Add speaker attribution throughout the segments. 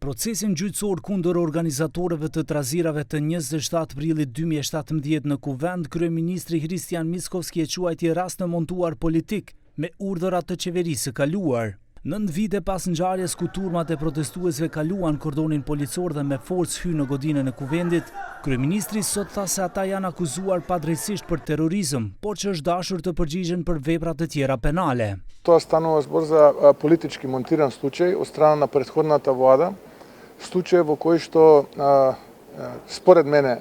Speaker 1: Procesin gjyqësor kundër organizatorëve të trazirave të 27 prillit 2017 në Kuvend, kryeministri Hristijan Mickovski e quajti rast në montuar politik me urdhërat të qeverisë së kaluar. 9 vite pas ngjarjes ku turmat e protestuesve kaluan kordonin policor dhe me forcë hynë në godinën e Kuvendit, kryeministri sot tha se ata janë akuzuar padrejtisht për terrorizëm, por që është dashur të përgjigjen për vepra të tjera penale.
Speaker 2: Тоа станува збор за политички монтиран случај од страна на претходната влада, случај во кој што според мене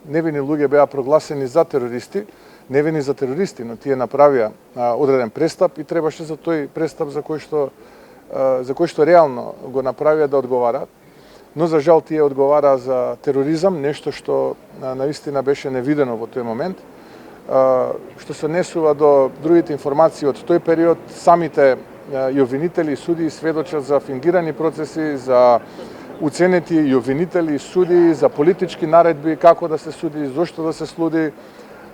Speaker 2: невини луѓе беа прогласени за терористи, невини за терористи, но тие направија одреден престап и требаше за тој престап за кој што реално го направија да одговараат. Но за жал тие одговараа за тероризам, нешто што навистина беше невидено во тој момент. Што се однесува до другите информации од тој период, самите и обвинители и судии сведочат за фингирани процеси, за уценети и обвинители и судии, за политички наредби, како да се суди, зошто да се слуди.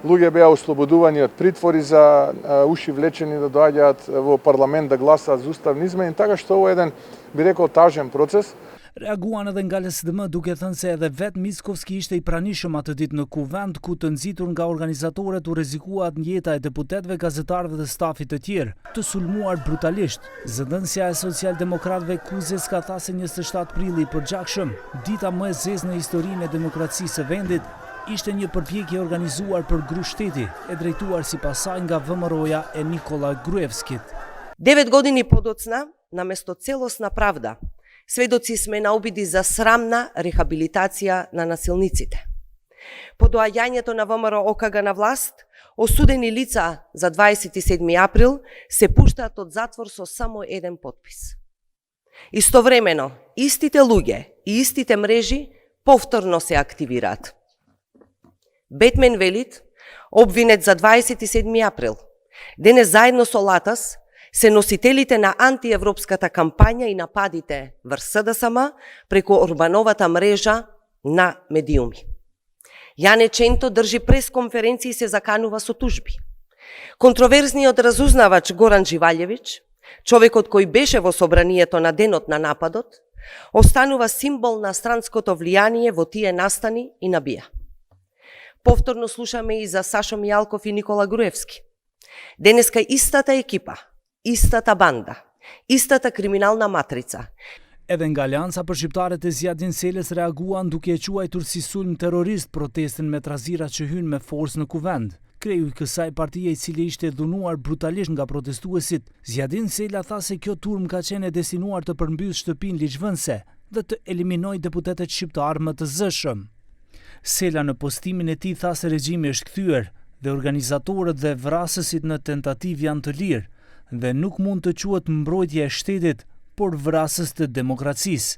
Speaker 2: Луѓе беа ослободувани од притвори за уши влечени да доаѓаат во парламент да гласаат за уставни измени, така што ово е еден, би рекол, тажен процес.
Speaker 1: Reaguan edhe nga LSDM duke thënë se edhe vetë Mickovski ishte I pranishëm atë ditë në Kuvend, ku të nxitur nga organizatorët u rrezikuat jeta e deputetëve, gazetarëve dhe stafit të tjerë, të sulmuar brutalisht. Zëdhënësja e socialdemokratëve Kuzes ka thënë se 27 prilli I përgjakshëm, dita më e zezë në historinë e demokracisë së vendit, ishte një përpjekje organizuar për gru shteti, e drejtuar sipas saj nga VMRO-ja e Nikola Gruevskit.
Speaker 3: 9 години подоцна, наместо целосна правда, сведоци сме на обиди за срамна рехабилитација на насилниците. По доаѓањето на ВМРО ОКГ на власт, осудени лица за 27 април се пуштаат од затвор со само еден потпис. Истовремено, истите луѓе и истите мрежи повторно се активираат. Бетмен Велит, обвинет за 27 април, денес заедно со Латас, се носителите на антиевропската кампања и нападите врз СДСМ преку Орбановата мрежа на медиуми. Јане Ченто држи пресконференции и се заканува со тужби. Контроверзниот разузнавач Горан Живалјевиќ, човекот кој беше во собранието на денот на нападот, останува символ на странското влијание во тие настани и набија. Повторно слушаме и за Сашо Мијалков и Никола Груевски. Денеска истата екипа, истата банда, истата криминална матрица.
Speaker 1: Edhe nga Alianca për shqiptarët e Zjadin Selës reaguan duke e quajtur si sulm terrorist protestin me trazirat që hynë me forcë në Kuvend. Kreu I kësaj partie I cili ishte dhunuar brutalisht nga protestuesit, Zjadin Sela tha se kjo turm ka qenë destinuar të përmbys shtëpinë ligjvënëse dhe të eliminojë deputetët shqiptar më të zëshëm. Sela në postimin e tij tha se regjimi është kthyer dhe organizatorët dhe vrasësit në tentativë janë të lirë dhe nuk mund të quhet mbrojtje e shtetit, por vrasës të demokracisë.